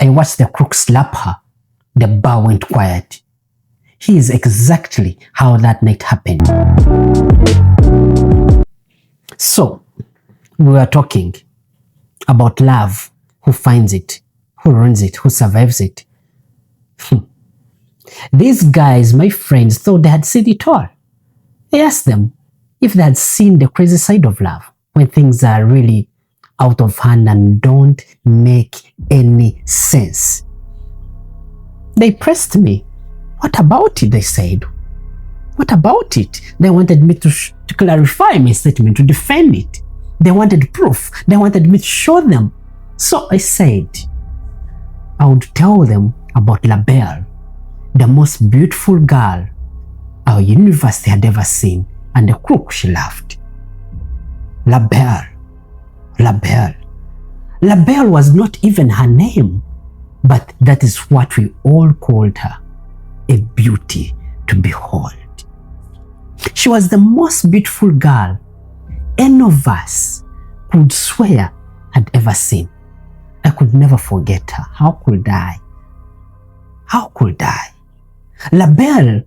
I watched the crook slap her. The bar went quiet. Here's exactly how that night happened. So, we were talking about love, who finds it, who runs it, who survives it. These guys, my friends, thought they had seen it all. I asked them if they had seen the crazy side of love, when things are really out of hand and don't make any sense. They pressed me. What about it, they said. What about it? They wanted me to clarify my statement, to defend it. They wanted proof. They wanted me to show them. So I said, I would tell them about Belle, the most beautiful girl our university had ever seen, and the crook she laughed. Belle. Belle was not even her name, but that is what we all called her, a beauty to behold. She was the most beautiful girl any of us could swear had ever seen. I could never forget her. How could I? How could I? Belle,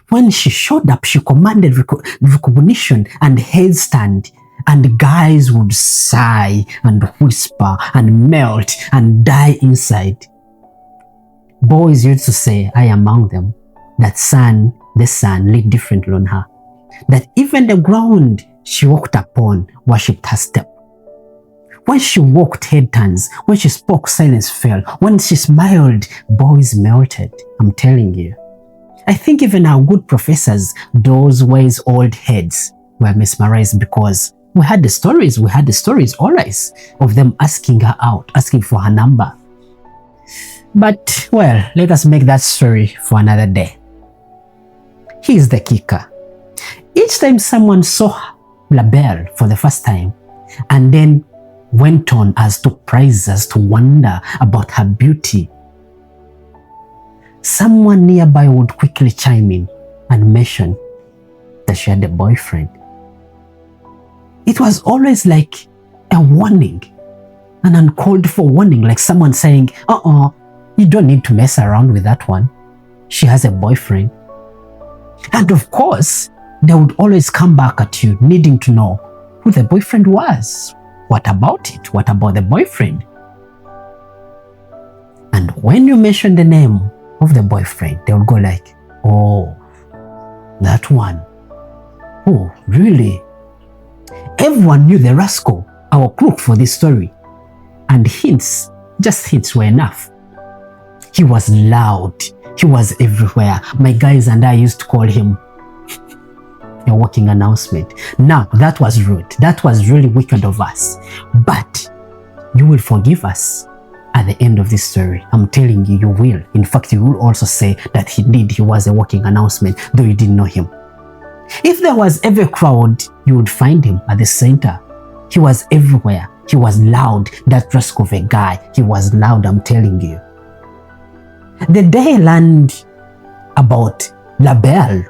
when she showed up, she commanded recognition and headstand, and guys would sigh and whisper and melt and die inside. Boys used to say, I among them, that the sun lit differently on her, that even the ground she walked upon worshipped her step. When she walked, head turns. When she spoke, silence fell. When she smiled, boys melted. I'm telling you. I think even our good professors, those wise old heads, were mesmerized because we had the stories always of them asking her out, asking for her number. But, well, let us make that story for another day. Here's the kicker. Each time someone saw Belle for the first time and then went on as to praise, as to wonder about her beauty, someone nearby would quickly chime in and mention that she had a boyfriend. It was always like a warning, an uncalled for warning, like someone saying, you don't need to mess around with that one. She has a boyfriend. And of course, they would always come back at you, needing to know who the boyfriend was. What about it? What about the boyfriend? And when you mention the name of the boyfriend, they will go like, oh, that one. Oh, really? Everyone knew the rascal, our crook for this story. And hints, just hints were enough. He was loud. He was everywhere. My guys and I used to call him a walking announcement. Now, that was rude. That was really wicked of us. But you will forgive us at the end of this story. I'm telling you, you will. In fact, you will also say that he was a walking announcement, though you didn't know him. If there was ever a crowd, you would find him at the center. He was everywhere. He was loud. That rascal of a guy, he was loud, I'm telling you. The day I learned about Belle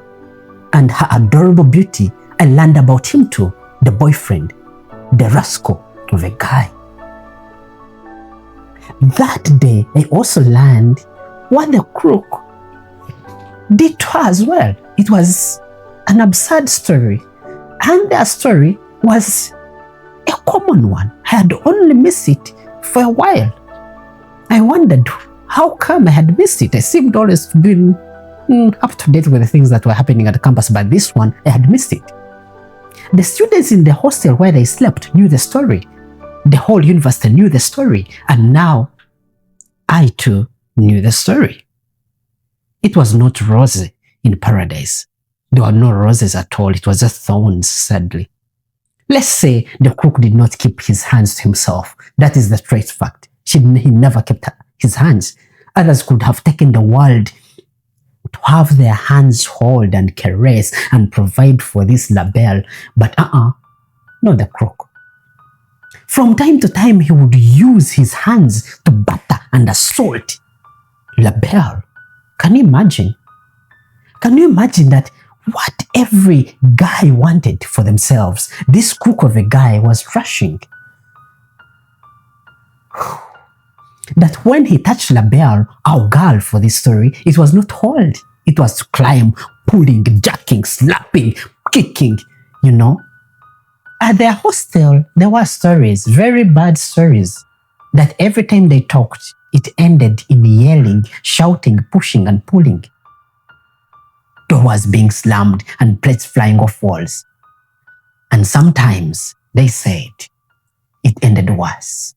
and her adorable beauty, I learned about him too, the boyfriend, the rascal of a guy. That day, I also learned what the crook did to her as well. It was an absurd story, and their story was a common one. I had only missed it for a while. I wondered how come I had missed it. I seemed always to be up to date with the things that were happening at the campus, but this one, I had missed it. The students in the hostel where they slept knew the story. The whole university knew the story, and now I too knew the story. It was not roses in paradise. There were no roses at all. It was just thorns, sadly. Let's say the crook did not keep his hands to himself. That is the straight fact. He never kept his hands. Others could have taken the world to have their hands hold and caress and provide for this Belle, but not the crook. From time to time, he would use his hands to batter and assault Belle. Can you imagine? Can you imagine that what every guy wanted for themselves, this crook of a guy was rushing? that when he touched LaBelle, our girl for this story, it was not hold. It was to climb, pulling, jacking, slapping, kicking, you know. At their hostel, there were stories, very bad stories, that every time they talked, it ended in yelling, shouting, pushing, and pulling. Doors being slammed and plates flying off walls. And sometimes, they said, it ended worse.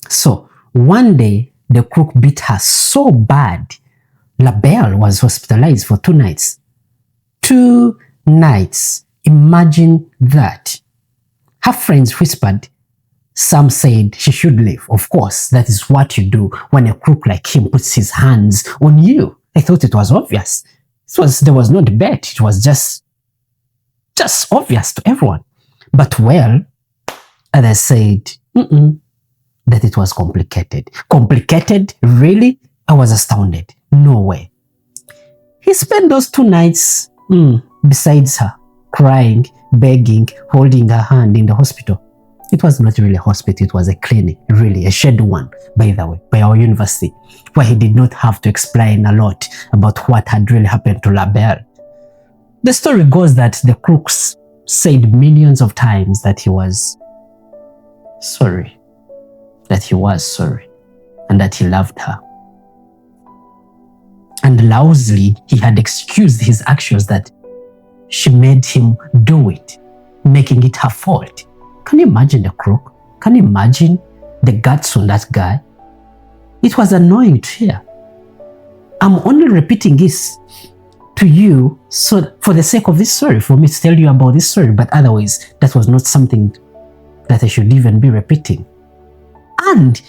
So, one day, the crook beat her so bad, LaBelle was hospitalized for 2 nights. 2 nights. Imagine that. Her friends whispered. Some said she should leave. Of course, that is what you do when a crook like him puts his hands on you. I thought it was obvious. There was no debate. It was just obvious to everyone. But well, others said, that it was complicated. Complicated? Really? I was astounded. No way. He spent those 2 nights besides her, crying, begging, holding her hand in the hospital. It was not really a hospital, it was a clinic, really, a shared one, by the way, by our university, where he did not have to explain a lot about what had really happened to LaBelle. The story goes that the crooks said millions of times that he was sorry, and that he loved her. And loudly, he had excused his actions that she made him do it, making it her fault. Can you imagine the crook? Can you imagine the guts on that guy? It was annoying to hear. I'm only repeating this to you so for the sake of this story, for me to tell you about this story, but otherwise, that was not something that I should even be repeating. And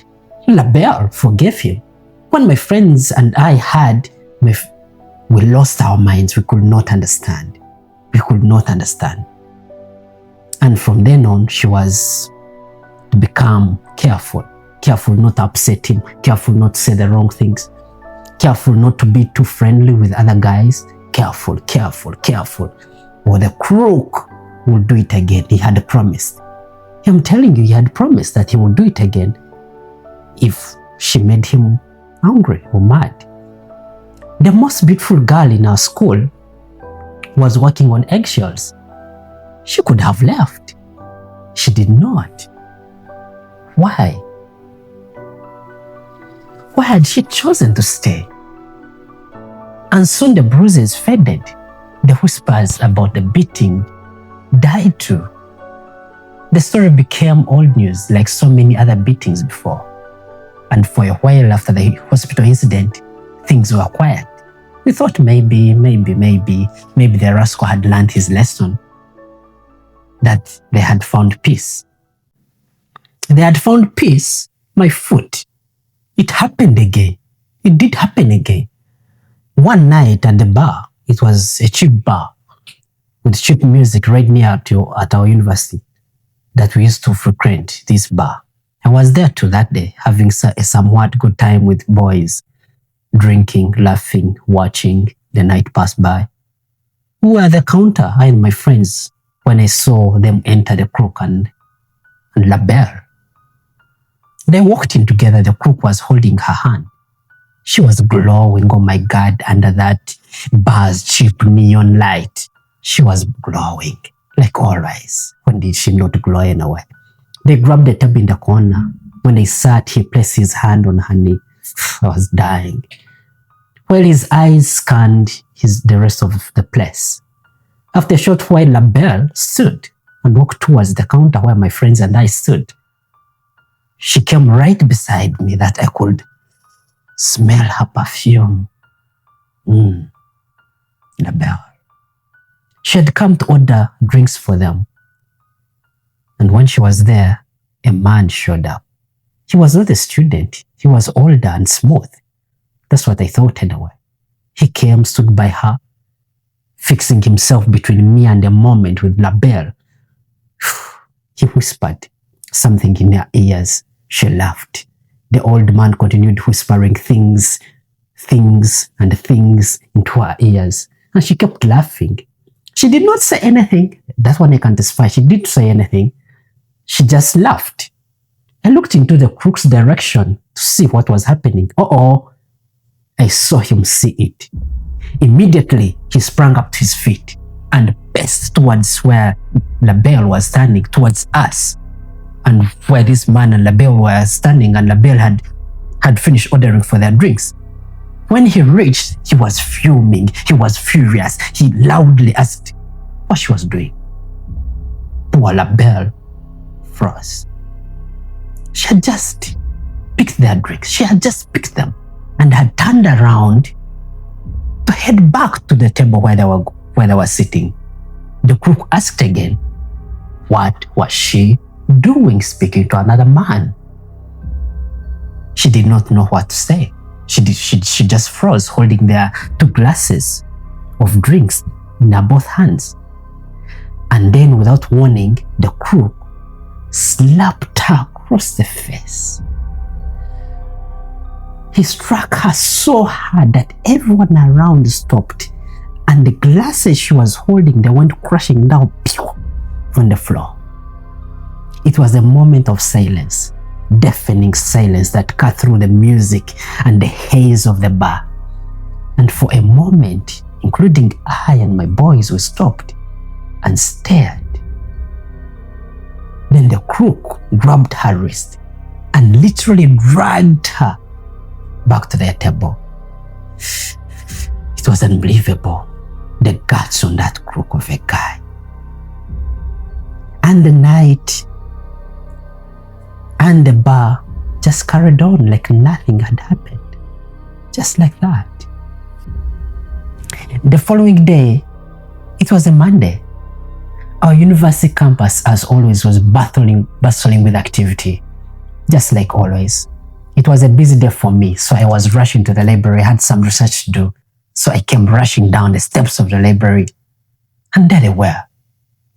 LaBelle forgave him. When my friends and I had, we lost our minds. We could not understand. And from then on, she was to become careful not to upset him, careful not to say the wrong things, careful not to be too friendly with other guys, careful. Or the crook will do it again. He had promised. I'm telling you, he had promised that he would do it again if she made him angry or mad. The most beautiful girl in our school was walking on eggshells. She could have left. She did not. Why? Why had she chosen to stay? And soon the bruises faded. The whispers about the beating died too. The story became old news like so many other beatings before. And for a while after the hospital incident, things were quiet. We thought maybe the rascal had learned his lesson, that they had found peace. They had found peace, my foot. It happened again. It did happen again. One night at the bar, it was a cheap bar with cheap music right near at our university that we used to frequent this bar. I was there too that day, having a somewhat good time with boys, drinking, laughing, watching the night pass by. We were at the counter, I and my friends, when I saw them enter the crook and LaBelle. They walked in together. The crook was holding her hand. She was glowing, oh my God, under that bar's cheap neon light. She was glowing, like always. When did she not glow anyway? They grabbed the table in the corner. When they sat, he placed his hand on her knee. I was dying. While his eyes scanned the rest of the place. After a short while, LaBelle stood and walked towards the counter where my friends and I stood. She came right beside me that I could smell her perfume. LaBelle. She had come to order drinks for them. And when she was there, a man showed up. He was not a student. He was older and smooth. That's what I thought anyway. He came, stood by her, fixing himself between me and a moment with LaBelle. He whispered something in her ears. She laughed. The old man continued whispering things into her ears. And she kept laughing. She did not say anything. That's what I can testify. She didn't say anything. She just laughed. I looked into the crook's direction to see what was happening. I saw him see it. Immediately, he sprang up to his feet and paced towards where LaBelle was standing, towards us, and where this man and LaBelle were standing, and LaBelle had finished ordering for their drinks. When he reached, he was fuming, he was furious. He loudly asked what she was doing. Poor LaBelle froze. She had just picked their drinks. She had just picked them and had turned around to head back to the table where they were sitting. The crook asked again, what was she doing speaking to another man? She did not know what to say. She just froze, holding their 2 glasses of drinks in her both hands. And then, without warning, the crook slapped her across the face. He struck her so hard that everyone around stopped, and the glasses she was holding, they went crashing down on the floor. It was a moment of silence, deafening silence that cut through the music and the haze of the bar. And for a moment, including I and my boys, we stopped and stared. Then the crook grabbed her wrist and literally dragged her back to their table. It was unbelievable, the guts on that crook of a guy. And the night and the bar just carried on like nothing had happened. Just like that. The following day, it was a Monday. Our university campus, as always, was bustling with activity, just like always. It was a busy day for me, so I was rushing to the library. I had some research to do, so I came rushing down the steps of the library, and there they were,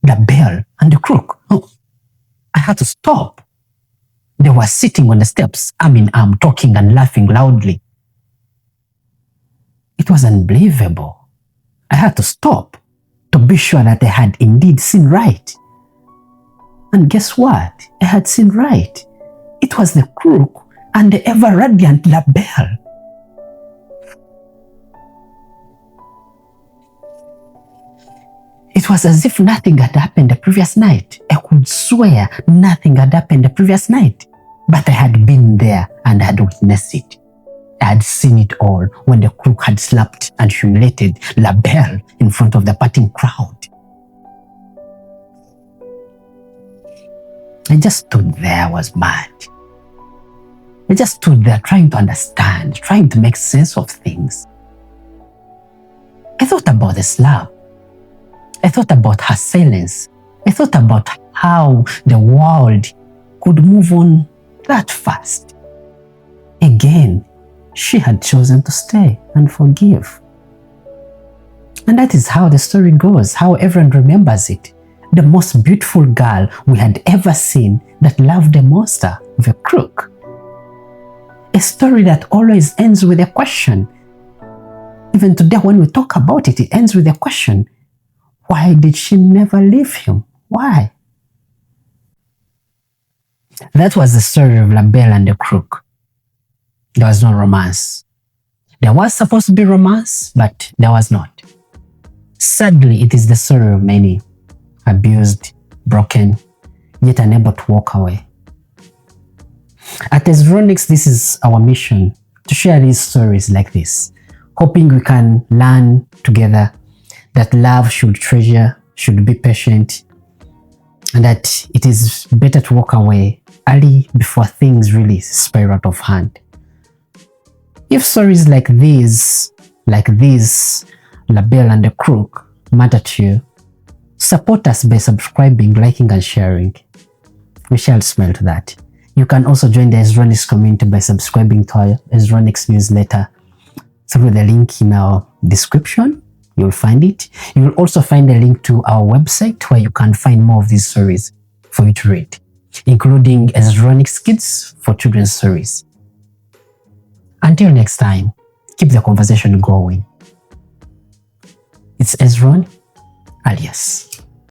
LaBelle and the crook. I had to stop. They were sitting on the steps, arm in arm, talking and laughing loudly. It was unbelievable. I had to stop to be sure that I had indeed seen right. And guess what? I had seen right. It was the crook and the ever-radiant LaBelle. It was as if nothing had happened the previous night. I could swear nothing had happened the previous night. But I had been there and had witnessed it. I had seen it all when the crook had slapped and humiliated LaBelle in front of the partying crowd. I just stood there, I was mad. I just stood there trying to understand, trying to make sense of things. I thought about the slap. I thought about her silence. I thought about how the world could move on that fast. Again, she had chosen to stay and forgive. And that is how the story goes, how everyone remembers it. The most beautiful girl we had ever seen that loved a monster of a crook. A story that always ends with a question. Even today when we talk about it, it ends with a question. Why did she never leave him? Why? That was the story of LaBelle and the crook. There was no romance. There was supposed to be romance, but there was not. Sadly, it is the story of many abused, broken, yet unable to walk away. At EzroniX, this is our mission, to share these stories like this, hoping we can learn together that love should treasure, should be patient, and that it is better to walk away early before things really spiral out of hand. If stories like these, LaBelle and the crook, matter to you, support us by subscribing, liking, and sharing. We shall smell to that. You can also join the EzroniX community by subscribing to our EzroniX newsletter through the link in our description. You'll find it. You will also find a link to our website where you can find more of these stories for you to read, including EzroniX Kids for children's stories. Until next time, keep the conversation going. It's Ezron, alias.